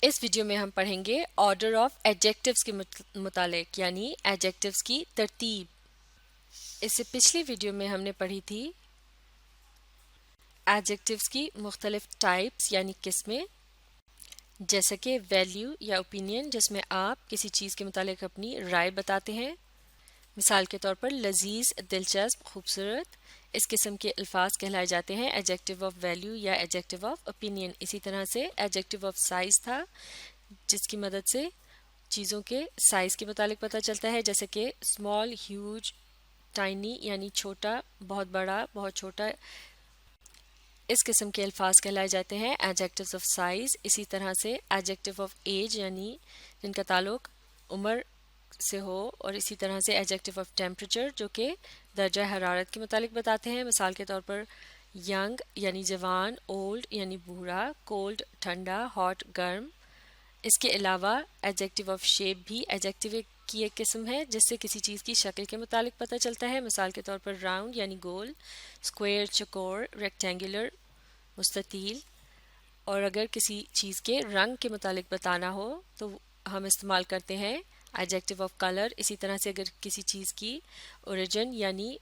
اس video میں ہم پڑھیں گے آرڈر آف ایڈجیکٹیوز کے متعلق یعنی ایڈجیکٹیوز کی ترتیب۔ اس سے پچھلی ویڈیو میں ہم نے پڑھی تھی ایڈجیکٹیوز کی مختلف ٹائپس یعنی قسمیں، جیسا کہ ویلیو یا اوپینین جس میں آپ کسی چیز کے متعلق اپنی رائے بتاتے ہیں۔ مثال کے طور پر لذیذ، دلچسپ، خوبصورت اس قسم کے الفاظ کہلائے جاتے ہیں ایڈجیکٹیو آف ویلیو یا ایڈجیکٹیو آف اوپینین۔ اسی طرح سے ایڈجیکٹیو آف سائز تھا جس کی مدد سے چیزوں کے سائز کے متعلق پتہ چلتا ہے، جیسے کہ اسمال، ہیوج، ٹائنی یعنی چھوٹا، بہت بڑا، بہت چھوٹا اس قسم کے الفاظ کہلائے جاتے ہیں ایڈجیکٹیوز آف سائز۔ اسی طرح سے ایڈجیکٹیو آف ایج یعنی جن کا تعلق عمر سے ہو، اور اسی طرح سے ایڈجیکٹیو آف ٹیمپریچر جو کہ درجہ حرارت کے متعلق بتاتے ہیں۔ مثال کے طور پر ینگ یعنی جوان، اولڈ یعنی بوڑھا، کولڈ ٹھنڈا، ہاٹ گرم۔ اس کے علاوہ ایڈجیکٹیو آف شیپ بھی ایڈجیکٹیو کی ایک قسم ہے جس سے کسی چیز کی شکل کے متعلق پتہ چلتا ہے۔ مثال کے طور پر راؤنڈ یعنی گول، اسکوائر چکور، ریکٹینگولر مستطیل۔ اور اگر کسی چیز کے رنگ کے متعلق بتانا ہو تو ہم استعمال کرتے ہیں ایڈجیکٹیو آف کلر۔ اسی طرح سے اگر کسی چیز کی اوریجن یعنی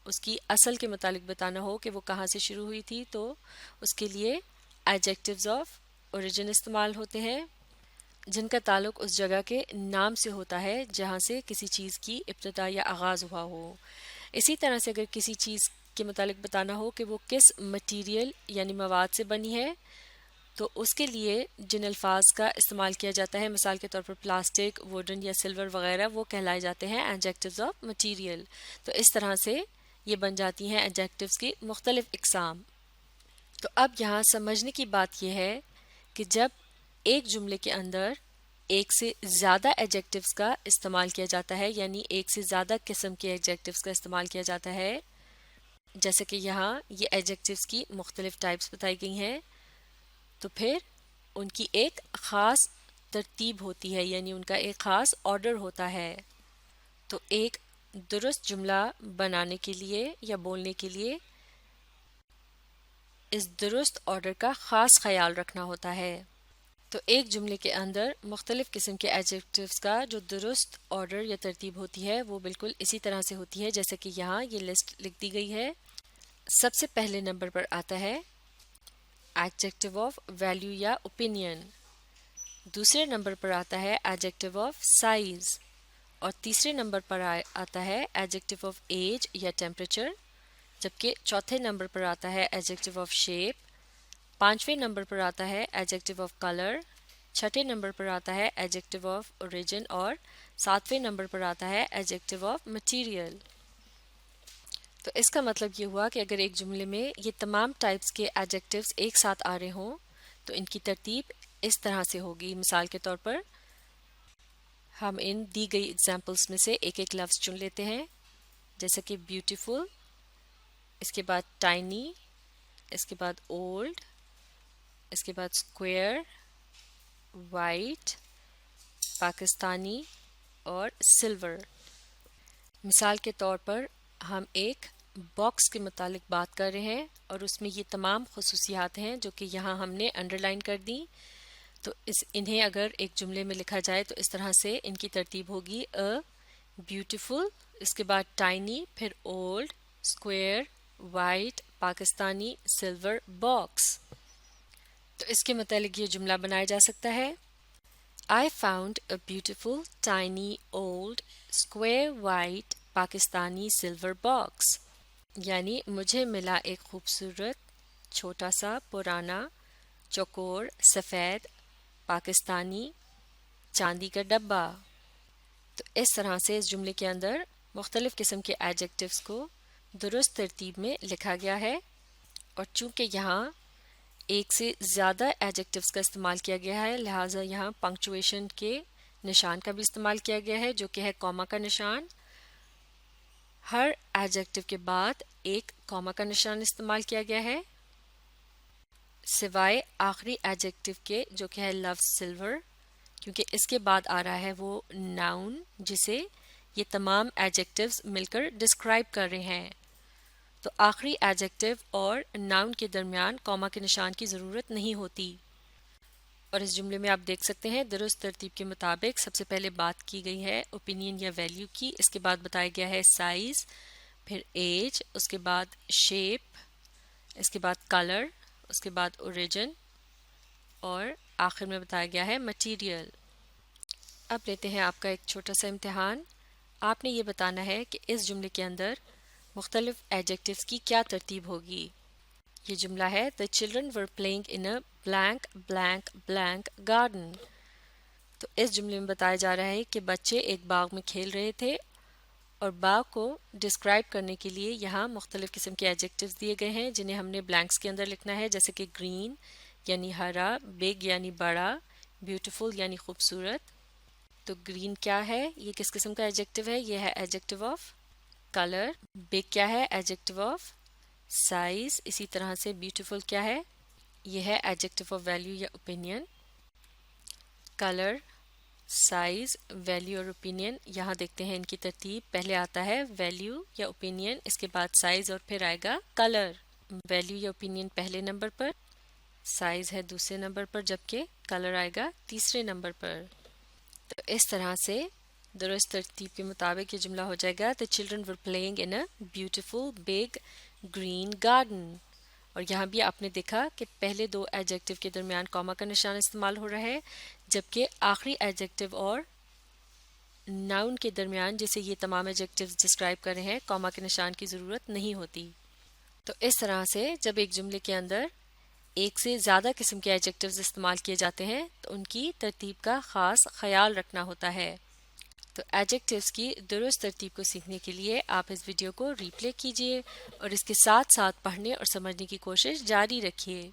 اس کی اصل کے متعلق بتانا ہو کہ وہ کہاں سے شروع ہوئی تھی تو اس کے لیے ایڈجیکٹیوز آف اوریجن استعمال ہوتے ہیں جن کا تعلق اس جگہ کے نام سے ہوتا ہے جہاں سے کسی چیز کی ابتدا یا آغاز ہوا ہو۔ اسی طرح سے اگر کسی چیز کے متعلق بتانا ہو کہ وہ کس مٹیریل یعنی مواد سے بنی ہے تو اس کے لیے جن الفاظ کا استعمال کیا جاتا ہے، مثال کے طور پر پلاسٹک، ووڈن یا سلور وغیرہ، وہ کہلائے جاتے ہیں ایڈجیکٹیوز آف مٹیریل۔ تو اس طرح سے یہ بن جاتی ہیں ایڈجیکٹیوز کی مختلف اقسام۔ تو اب یہاں سمجھنے کی بات یہ ہے کہ جب ایک جملے کے اندر ایک سے زیادہ ایڈجیکٹیوز کا استعمال کیا جاتا ہے یعنی ایک سے زیادہ قسم کے ایڈجیکٹیوز کا استعمال کیا جاتا ہے، جیسے کہ یہاں یہ ایڈجیکٹیوز کی مختلف ٹائپس بتائی گئی ہیں، تو پھر ان کی ایک خاص ترتیب ہوتی ہے یعنی ان کا ایک خاص آرڈر ہوتا ہے۔ تو ایک درست جملہ بنانے کے لیے یا بولنے کے لیے اس درست آرڈر کا خاص خیال رکھنا ہوتا ہے۔ تو ایک جملے کے اندر مختلف قسم کے ایڈجیکٹیوز کا جو درست آرڈر یا ترتیب ہوتی ہے وہ بالکل اسی طرح سے ہوتی ہے جیسے کہ یہاں یہ لسٹ لکھ دی گئی ہے۔ سب سے پہلے نمبر پر آتا ہے ایڈجیکٹیو آف ویلیو یا اوپینین، دوسرے نمبر پر آتا ہے ایڈجیکٹیو آف سائز، اور تیسرے نمبر پر آتا ہے ایڈجیکٹیو آف ایج یا ٹیمپریچر، جبکہ چوتھے نمبر پر آتا ہے ایڈجیکٹیو آف شیپ، پانچویں نمبر پر آتا ہے ایڈجیکٹیو آف کلر، چھٹے نمبر پر آتا ہے ایڈجیکٹیو آف اوریجن، اور ساتویں نمبر پر آتا ہے ایڈجیکٹیو آف مٹیریل۔ تو اس کا مطلب یہ ہوا کہ اگر ایک جملے میں یہ تمام ٹائپس کے ایڈجیکٹیوز ایک ساتھ آ رہے ہوں تو ان کی ترتیب اس طرح سے ہوگی۔ مثال کے طور پر ہم ان دی گئی ایگزامپلس میں سے ایک ایک لفظ چن لیتے ہیں، جیسے کہ بیوٹیفل، اس کے بعد ٹائنی، اس کے بعد اولڈ، اس کے بعد اسکوائر، وائٹ، پاکستانی اور سلور۔ مثال کے طور پر ہم ایک باکس کے متعلق بات کر رہے ہیں اور اس میں یہ تمام خصوصیات ہیں جو کہ یہاں ہم نے انڈر لائن کر دیں، تو انہیں اگر ایک جملے میں لکھا جائے تو اس طرح سے ان کی ترتیب ہوگی: بیوٹیفل، اس کے بعد ٹائنی، پھر old, square, white, Pakistani, silver, box. تو اس کے متعلق یہ جملہ بنایا جا سکتا ہے: I found a beautiful, tiny, old, square white Pakistani silver box, یعنی مجھے ملا ایک خوبصورت چھوٹا سا پرانا چوکور سفید پاکستانی چاندی کا ڈبہ۔ تو اس طرح سے اس جملے کے اندر مختلف قسم کے ایڈجیکٹیوز کو درست ترتیب میں لکھا گیا ہے، اور چونکہ یہاں ایک سے زیادہ ایڈجیکٹیوز کا استعمال کیا گیا ہے لہٰذا یہاں پنکچویشن کے نشان کا بھی استعمال کیا گیا ہے جو کہ ہے کوما کا نشان۔ ہر ایڈجیکٹیو کے بعد ایک کوما کا نشان استعمال کیا گیا ہے سوائے آخری ایڈجیکٹیو کے جو کہ ہے لفظ سلور، کیونکہ اس کے بعد آ رہا ہے وہ ناؤن جسے یہ تمام ایڈجیکٹیوز مل کر ڈسکرائب کر رہے ہیں۔ تو آخری ایڈجیکٹیو اور ناؤن کے درمیان کوما کے نشان کی ضرورت نہیں ہوتی۔ اور اس جملے میں آپ دیکھ سکتے ہیں درست ترتیب کے مطابق سب سے پہلے بات کی گئی ہے اوپینین یا ویلیو کی، اس کے بعد بتایا گیا ہے سائز، پھر ایج، اس کے بعد شیپ، اس کے بعد کلر، اس کے بعد اوریجن اور آخر میں بتایا گیا ہے مٹیریل۔ اب لیتے ہیں آپ کا ایک چھوٹا سا امتحان۔ آپ نے یہ بتانا ہے کہ اس جملے کے اندر مختلف ایڈجیکٹیوز کی کیا ترتیب ہوگی۔ یہ جملہ ہے The children were playing in a blank blank blank garden۔ تو اس جملے میں بتایا جا رہا ہے کہ بچے ایک باغ میں کھیل رہے تھے اور باغ کو ڈسکرائب کرنے کے لیے یہاں مختلف قسم کے ایڈجیکٹیوز دیے گئے ہیں جنہیں ہم نے بلینکس کے اندر لکھنا ہے، جیسے کہ گرین یعنی ہرا، بگ یعنی بڑا، بیوٹیفل یعنی خوبصورت۔ تو گرین کیا ہے؟ یہ کس قسم کا ایڈجیکٹیو ہے؟ یہ ہے ایڈجیکٹیو آف کلر۔ بگ کیا ہے؟ Adjective of size. اسی طرح سے بیوٹیفل کیا ہے؟ یہ ہے ایڈجیکٹیو آف ویلیو یا اوپینین۔ کلر، سائز، ویلیو اور اوپینین، یہاں دیکھتے ہیں ان کی ترتیب۔ پہلے آتا ہے ویلیو یا اوپینین، اس کے بعد سائز اور پھر آئے گا کلر۔ ویلیو یا اوپینین پہلے نمبر پر، سائز ہے دوسرے نمبر پر، جبکہ کلر آئے گا تیسرے نمبر پر۔ تو اس طرح سے درست ترتیب کے مطابق یہ جملہ ہو جائے گا The children were playing in a beautiful big green garden۔ اور یہاں بھی آپ نے دیکھا کہ پہلے دو ایڈجیکٹیو کے درمیان کوما کا نشان استعمال ہو رہا ہے، جبکہ آخری ایڈجیکٹیو اور ناؤن کے درمیان جسے یہ تمام ایڈجیکٹیوز ڈسکرائب کر رہے ہیں کوما کے نشان کی ضرورت نہیں ہوتی۔ تو اس طرح سے جب ایک جملے کے اندر ایک سے زیادہ قسم کے ایڈجیکٹیوز استعمال کیے جاتے ہیں تو ان کی ترتیب کا خاص خیال رکھنا ہوتا ہے۔ تو ایڈجیکٹیوز کی درست ترتیب کو سیکھنے کے لیے آپ اس ویڈیو کو ری پلے کیجیے اور اس کے ساتھ ساتھ پڑھنے اور سمجھنے کی کوشش جاری رکھیے۔